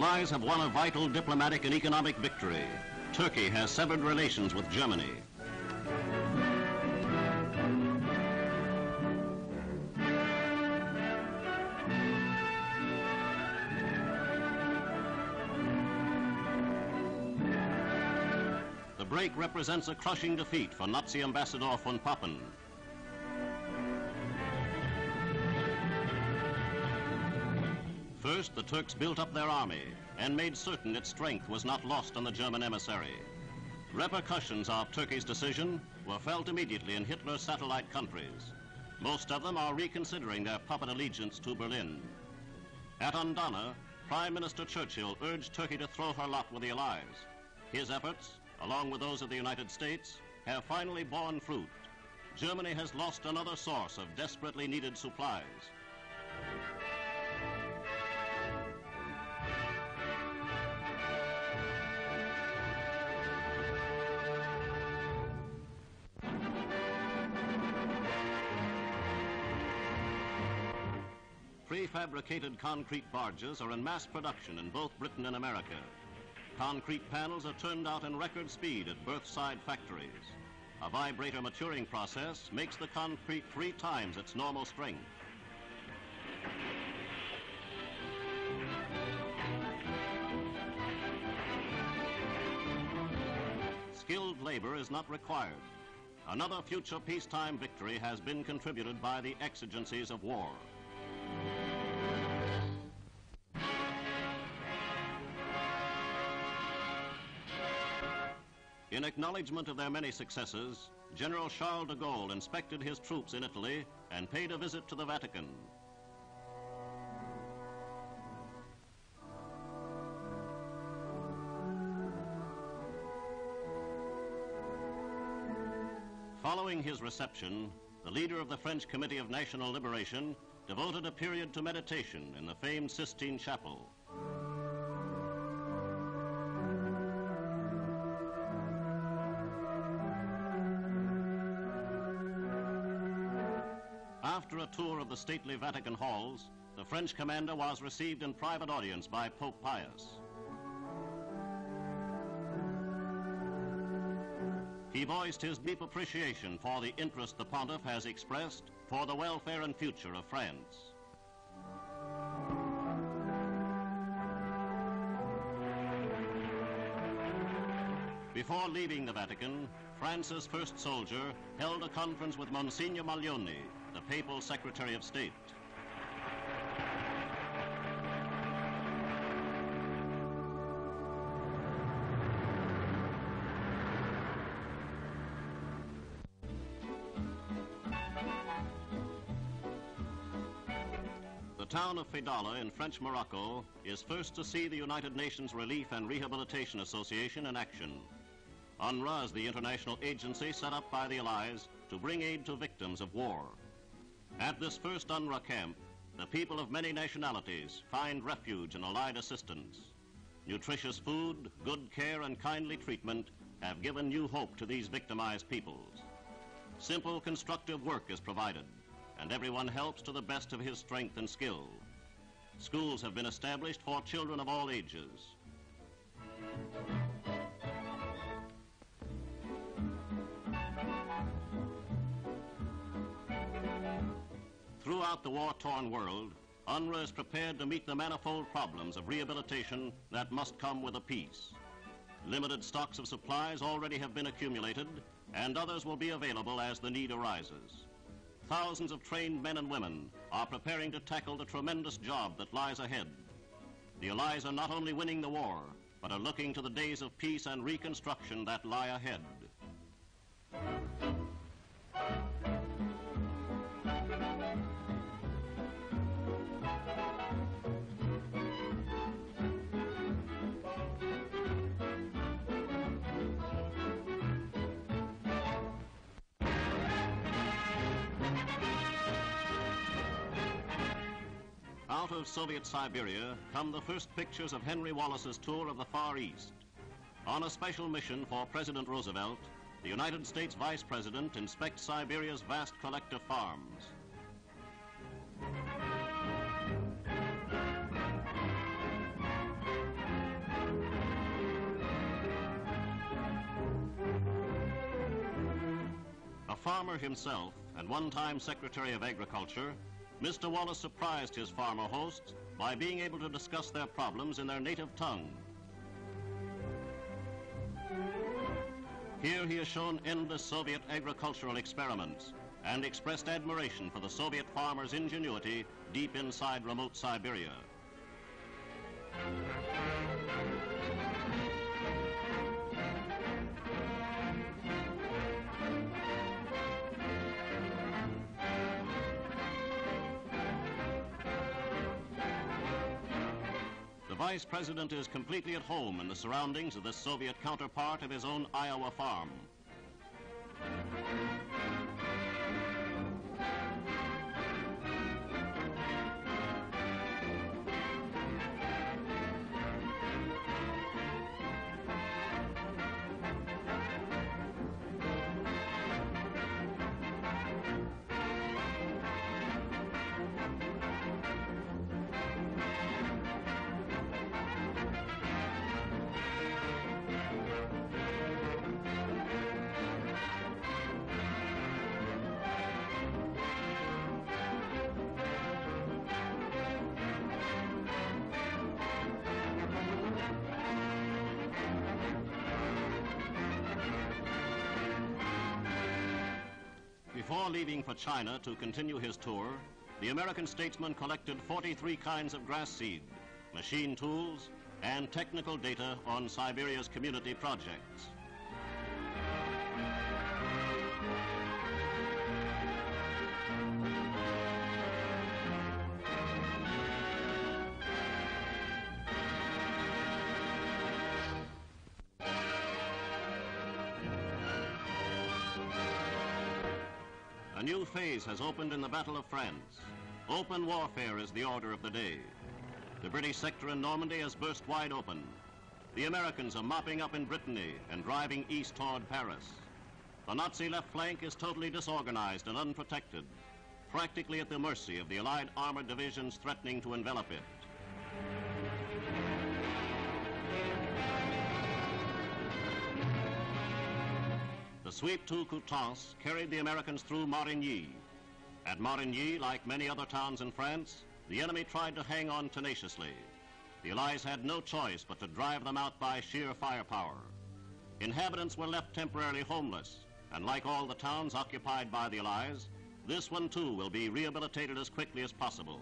Allies have won a vital diplomatic and economic victory. Turkey has severed relations with Germany. The break represents a crushing defeat for Nazi Ambassador von Papen. First, the Turks built up their army and made certain its strength was not lost on the German emissary. Repercussions of Turkey's decision were felt immediately in Hitler's satellite countries. Most of them are reconsidering their puppet allegiance to Berlin. At Andana, Prime Minister Churchill urged Turkey to throw her lot with the Allies. His efforts, along with those of the United States, have finally borne fruit. Germany has lost another source of desperately needed supplies. Prefabricated concrete barges are in mass production in both Britain and America. Concrete panels are turned out in record speed at berthside factories. A vibrator maturing process makes the concrete 3 times its normal strength. Skilled labor is not required. Another future peacetime victory has been contributed by the exigencies of war. In acknowledgement of their many successes, General Charles de Gaulle inspected his troops in Italy and paid a visit to the Vatican. Following his reception, the leader of the French Committee of National Liberation devoted a period to meditation in the famed Sistine Chapel. After a tour of the stately Vatican halls, the French commander was received in private audience by Pope Pius. He voiced his deep appreciation for the interest the pontiff has expressed for the welfare and future of France. Before leaving the Vatican, France's first soldier held a conference with Monsignor Maglione, the Papal Secretary of State. The town of Fedala in French Morocco is first to see the United Nations Relief and Rehabilitation Association in action. UNRWA is the international agency set up by the Allies to bring aid to victims of war. At this first UNRWA camp, the people of many nationalities find refuge in Allied assistance. Nutritious food, good care, and kindly treatment have given new hope to these victimized peoples. Simple, constructive work is provided, and everyone helps to the best of his strength and skill. Schools have been established for children of all ages. Throughout the war-torn world, UNRWA is prepared to meet the manifold problems of rehabilitation that must come with a peace. Limited stocks of supplies already have been accumulated, and others will be available as the need arises. Thousands of trained men and women are preparing to tackle the tremendous job that lies ahead. The Allies are not only winning the war, but are looking to the days of peace and reconstruction that lie ahead. Out of Soviet Siberia come the first pictures of Henry Wallace's tour of the Far East. On a special mission for President Roosevelt, the United States Vice President inspects Siberia's vast collective farms. farmer himself and one-time Secretary of Agriculture, Mr. Wallace surprised his farmer hosts by being able to discuss their problems in their native tongue. Here he has shown endless Soviet agricultural experiments and expressed admiration for the Soviet farmer's ingenuity deep inside remote Siberia. The Vice President is completely at home in the surroundings of this Soviet counterpart of his own Iowa farm. Before leaving for China to continue his tour, the American statesman collected 43 kinds of grass seed, machine tools, and technical data on Siberia's community projects. A new phase has opened in the Battle of France. Open warfare is the order of the day. The British sector in Normandy has burst wide open. The Americans are mopping up in Brittany and driving east toward Paris. The Nazi left flank is totally disorganized and unprotected, practically at the mercy of the Allied armored divisions threatening to envelop it. The sweep to Coutances carried the Americans through Marigny. At Marigny, like many other towns in France, the enemy tried to hang on tenaciously. The Allies had no choice but to drive them out by sheer firepower. Inhabitants were left temporarily homeless, and like all the towns occupied by the Allies, this one too will be rehabilitated as quickly as possible.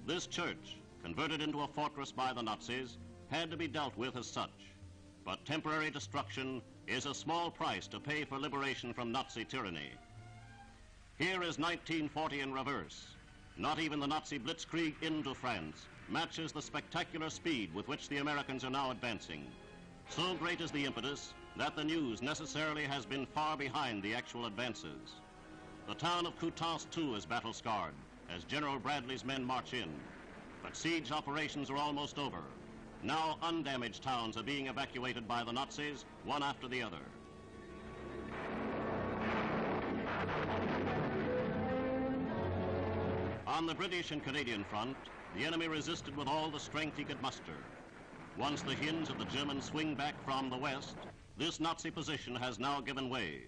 This church, converted into a fortress by the Nazis, had to be dealt with as such. But temporary destruction is a small price to pay for liberation from Nazi tyranny. Here is 1940 in reverse. Not even the Nazi blitzkrieg into France matches the spectacular speed with which the Americans are now advancing. So great is the impetus that the news necessarily has been far behind the actual advances. The town of Coutances too is battle-scarred as General Bradley's men march in. But siege operations are almost over. Now undamaged towns are being evacuated by the Nazis, one after the other. On the British and Canadian front, the enemy resisted with all the strength he could muster. Once the hinge of the Germans swing back from the west, this Nazi position has now given way.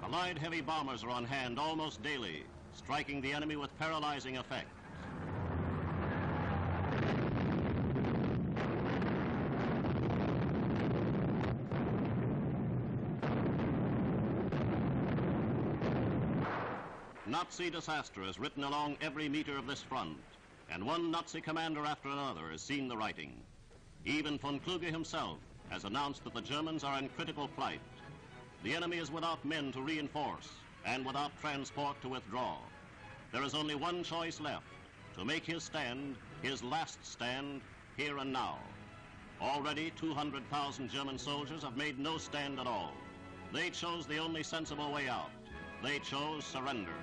Allied heavy bombers are on hand almost daily, striking the enemy with paralyzing effect. Nazi disaster is written along every meter of this front, and one Nazi commander after another has seen the writing. Even von Kluge himself has announced that the Germans are in critical plight. The enemy is without men to reinforce and without transport to withdraw. There is only one choice left, to make his stand, his last stand, here and now. Already 200,000 German soldiers have made no stand at all. They chose the only sensible way out. They chose surrender.